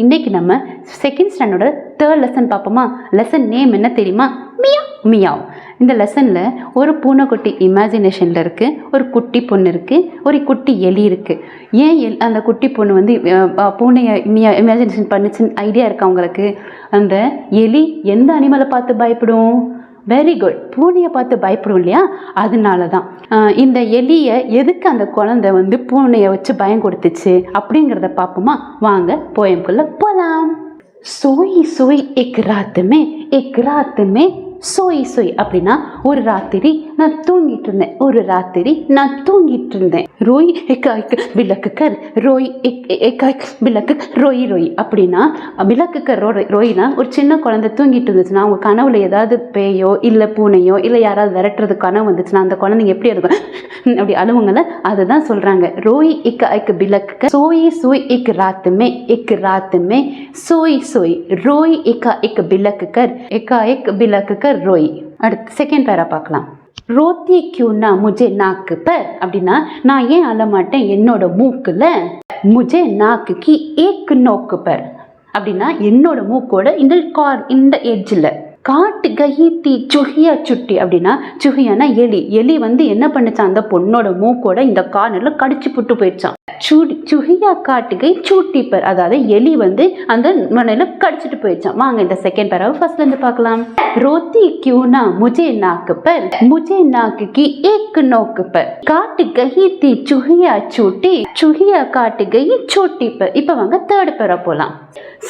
இன்னைக்கு நம்ம second ஸ்டாண்டர்டோட third lesson பார்ப்போமா. லெசன் நேம் என்ன தெரியுமா? Meow meow. இந்த லெசனில் ஒரு பூனைக்குட்டி இமேஜினேஷனில் இருக்குது, ஒரு குட்டி பொண்ணு இருக்குது, ஒரு குட்டி எலி இருக்குது. ஏன் அந்த குட்டி பொண்ணு வந்து பூனையை இமேஜினேஷன் பண்ணுச்சுன்னு ஐடியா இருக்கா உங்களுக்கு? அந்த எலி எந்த அனிமலை பார்த்து பயப்படும்? வெரி குட், பூனையை பார்த்து பயப்படும் இல்லையா? அதனால தான் இந்த எலியை எதுக்கு அந்த குழந்தை வந்து பூனையை வச்சு பயம் கொடுத்துச்சு அப்படிங்கிறத பார்ப்போமா. வாங்க போயம்குள்ளே போகலாம். சோய் சோய் எக் ராத் மே சோய் சோய் அப்படின்னா ஒரு ராத்திரி நான் தூங்கிட்டு இருந்தேன். ரோய் எக்காய்க்கு விளக்கு கர் ரோய் எக்காய்க்கு விளக்கு ரோய் ரோய் அப்படின்னா விளக்கு கர் ரோய்னா ஒரு சின்ன குழந்தை தூங்கிட்டு இருந்துச்சுன்னா அவங்க கனவுல ஏதாவது பேயோ இல்லை பூனையோ இல்லை யாராவது விரட்டுறது கனவு வந்துச்சுன்னா அந்த குழந்தைங்க எப்படி இருக்கும் அப்படி அழுவுங்கள, அதுதான் சொல்றாங்க. ரோய் எக்காய்க்கு விளக்கு சோய் சோய் எக் ராத் மே சோய் சோய் ரோய் எக்காய்க்கு விளக்கு கர் விளக்கு கர் ரோய். அடுத்து செகண்ட் பேரா பார்க்கலாம். ரோத்தி கியூனா முஜே நாக்கு பர் அப்படின்னா நான் ஏன் அழமாட்டேன் என்னோட மூக்குல. முஜே நாக்கு கி ஏக் நோக்கு பர் அப்படின்னா என்னோட மூக்கோட இந்த எட்ஜில். காட்டு கஹி தீ சுஹியா சுட்டி அப்படின்னா சுஹியானா எலி வந்து என்ன பண்ணுச்சான், அந்த பொண்ணோட மூக்கோட இந்த கார்னர்ல கடிச்சு புட்டு போயிடுச்சான். சுஹியா காட்டுகை சூட்டிப்பர் அதாவது எலி வந்து அந்த மண்ணில கடிச்சிட்டு போயிடுச்சான். வாங்க இந்த செகண்ட் பேராவை ஃபர்ஸ்ட்ல இருந்து பார்க்கலாம். ரோத்தி கியூனா முஜே நாக்கு கி ஏக் நோக்கு பர் காட்டு கஹி தீ சுஹியா காட்டு கஹி சூட்டி பர். இப்ப வாங்க தேர்ட் பேரா போலாம்.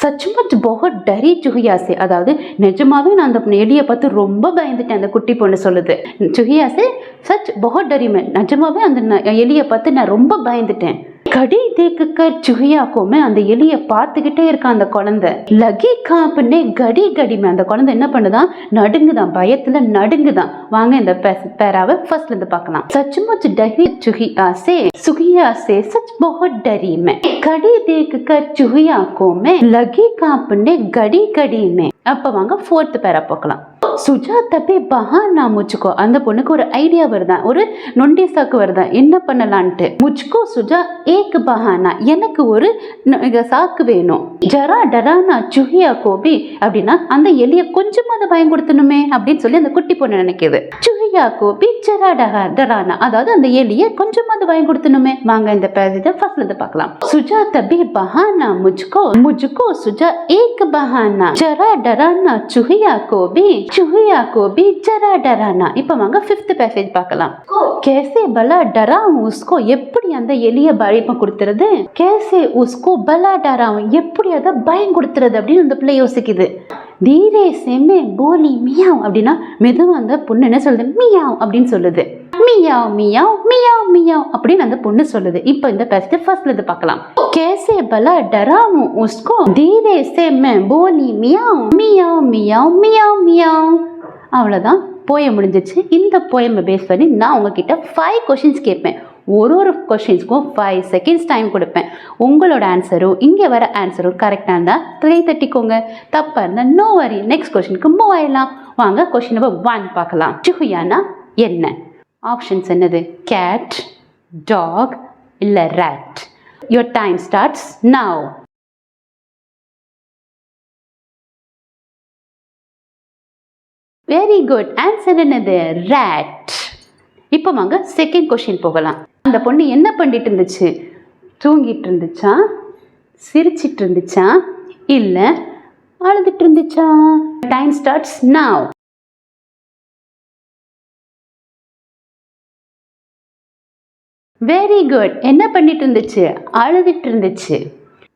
சச்மச் बहुत डरी चुहिया से அதாவது நிஜமாவே நான் அந்த எலியை பார்த்து ரொம்ப பயந்துட்டேன். அந்த குட்டி பொண்ணு சொல்லுது चुहिया से सच बहुत डरी मैं நிஜமாவே அந்த எலியை பார்த்து நான் ரொம்ப பயந்துட்டேன். கடி தேக்கு கர் சுஹியா கோமே அந்த எலியை பார்த்துக்கிட்டே இருக்கான் அந்த குழந்தை. லகி காப்புனே கடி கடிமே அந்த குழந்தை என்ன பண்ணுதான், நடுங்குதான், பயத்துல நடுங்குதான். வாங்க இந்த பேராவை ஃபர்ஸ்ட்ல இருந்து பார்க்கலாம். சச்முச் டரி சுஹியா சே சச் बहुत डरी मैं கடி தேக்கு கர் சுஹியா கோமே லகி காப்புனே கடி கடி மே. அப்ப வாங்க ஃபோர்த் பேரா பார்க்கலாம். சுஜா தபே பஹானா முச்சுக்கோ அந்த பொண்ணுக்கு ஒரு ஐடியா வருதான், ஒரு நொண்டி சாக்கு வருதான், என்ன பண்ணலான்ட்டு. முச்சுக்கோ சுஜா ஏக் பஹானா எனக்கு ஒரு சாக்கு வேணும். ஜரா டரானா சுஹியா கோபி அப்படின்னா அந்த எலியை கொஞ்சமாவது பயம் கொடுத்தணுமே அப்படின்னு சொல்லி அந்த குட்டி பொண்ணு நினைக்குது. சுஹியா கோபி ஜரா டரானா அதாவது அந்த எலியை கொஞ்சமாவது பயம் கொடுத்தணுமே. வாங்க இந்த பேஜை ஃபர்ஸ்ட்ல இருந்து பார்க்கலாம். சுஜா தபே பஹானா முச்சுக்கோ சுஜா ஏக் பஹானா ஜரா டரானா சுஹியா கோபி ஜரா டரானா. இப்ப வாங்க ஃபிஃப்த் பேசேஜ் பார்க்கலாம். கேசே பலா டராவும் உஸ்கோ எப்படி அந்த எலிய பயம் கொடுத்துறது. கேசே உஸ்கோ பலா டராவும் எப்படி அதை பயம் கொடுத்துறது அப்படின்னு அந்த பிள்ளை யோசிக்குது. தீரே செம்மே போலி மியாவ் அப்படின்னா மெதுவா அந்த பொண்ணு என்ன சொல்லுது, மியாவ் அப்படின்னு சொல்லுது. மியாவ் மியாவ் மியாவ் மியாவ் அப்படின்னு அந்த பொண்ணு சொல்லுது. இப்போ இந்த பேசேஜ் ஃபர்ஸ்ட்ல இருந்து பார்க்கலாம். कैसे भला डराऊं उसको धीरे से मैं बोली मियाओ मियाओ मियाओ मियाओ मियाओ. அவ்வளோதான், போயம் முடிஞ்சிச்சு. இந்த போயமை பேஸ் பண்ணி நான் உங்ககிட்ட 5 கொஷின்ஸ் கேட்பேன். ஒரு கொஷின்ஸ்க்கும் 5 செகண்ட்ஸ் டைம் கொடுப்பேன். உங்களோட ஆன்சரும் இங்கே வர ஆன்சரும் கரெக்டாக இருந்தால் கை தட்டிக்கோங்க, தப்பாக இருந்தால் நோ வரி. நெக்ஸ்ட் கொஷினுக்கு மூவ் ஆயிடலாம். வாங்க கொஷின் நம்பர் 1 பார்க்கலாம். சுஹியானா என்ன? ஆப்ஷன்ஸ் என்னது? கேட், டாக் இல்லை rate. Your time starts now. Very good. Answer என்னது? Rat. இப்போ வாங்க செகண்ட் கொஸ்டின் போகலாம். அந்த பொண்ணு என்ன பண்ணிட்டு இருந்துச்சு? தூங்கிட்டு இருந்துச்சா, சிரிச்சிட்டு இருந்துச்சா, இல்ல அழுதுட்டு இருந்துச்சா? Time starts now. Very good. என்ன பண்ணிட்டு இருந்துச்சு? அழுதுட்டு இருந்துச்சு.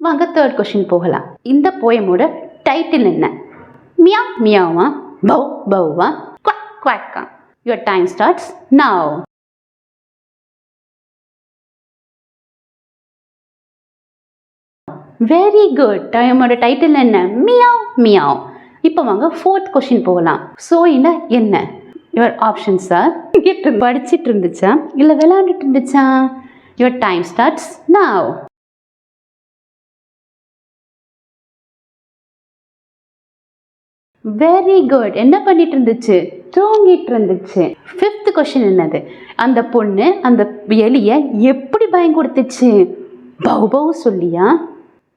வாங்க தேர்ட் கொஸ்டின் போகலாம். இந்த போயமோட டைட்டில் என்ன? மியாவ் மியாவா, பவ் பவ்வா, குவாக் குவாக்கா. Your time starts now. Very good. டைமோட டைட்டில் என்ன? Meow meow. இப்போ வாங்க ஃபோர்த் கொஸ்டின் போகலாம். சோயினா என்ன? யுவர் ஆப்ஷன்ஸ் ஆர் படிச்சுட்டு இருந்துச்சா இல்லை விளையாண்டுட்டு இருந்துச்சா? Your time starts now. Very good. என்ன பண்ணிட்டு இருந்துச்சு? தூங்கிட்டு இருந்துச்சு. ஃபிஃப்த் கொஸ்டின் என்னது? அந்த பொண்ணு அந்த எலியை எப்படி பயம் கொடுத்துச்சு? பவ் பவ் சொல்லியா,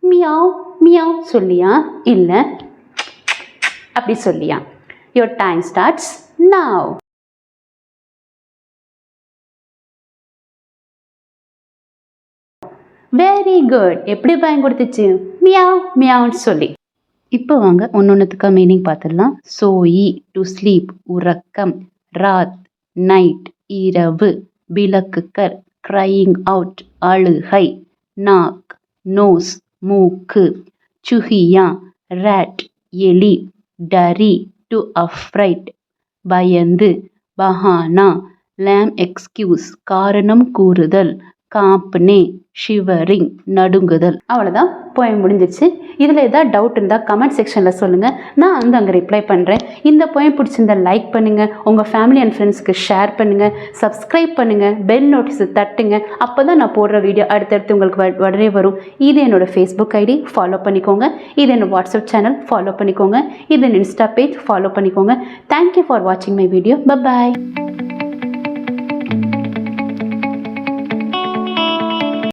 மியாவ் மியாவ் சொல்லியா இல்லை அப்படி சொல்லியா? Your time starts now. Very good. எப்படி பயன்படுத்துச்சு? மியாவ் மியாவ்னு சொல்லி. இப்போ வாங்க ஒன்னொன்னுத்துக்கா மீனிங் பார்த்துடலாம். சோயி டு ஸ்லீப் உறக்கம், ராத் நைட் இரவு, விளக்குக்கர் கிரையிங் அவுட் அழுகை, நாக் நோஸ் மூக்கு, சுஹியா ரேட் எலி, டரி டு அஃப்ரைட் பயந்து, பஹானா லேம் எக்ஸ்கியூஸ் காரணம் கூறுதல், காப்னே ஷிவரிங் நடுங்குதல். அவ்வளோதான், போயம் முடிஞ்சிச்சு. இதில் ஏதாவது டவுட் இருந்தால் கமெண்ட் செக்ஷனில் சொல்லுங்கள், நான் அங்கே ரிப்ளை பண்ணுறேன். இந்த போயம் பிடிச்சிருந்தா லைக் பண்ணுங்கள், உங்கள் ஃபேமிலி அண்ட் ஃப்ரெண்ட்ஸ்க்கு ஷேர் பண்ணுங்கள், சப்ஸ்கிரைப் பண்ணுங்கள், பெல் நோட்டிஸை தட்டுங்க. அப்போ தான் நான் போடுற வீடியோ அடுத்தடுத்து உங்களுக்கு உடனே வரும். இது என்னோடய ஃபேஸ்புக் ஐடி, ஃபாலோ பண்ணிக்கோங்க. இது என்னோட வாட்ஸ்அப் சேனல், ஃபாலோ பண்ணிக்கோங்க. இது என் இன்ஸ்டா பேஜ், ஃபாலோ பண்ணிக்கோங்க. தேங்க்யூ ஃபார் வாட்சிங் மை வீடியோ. பை.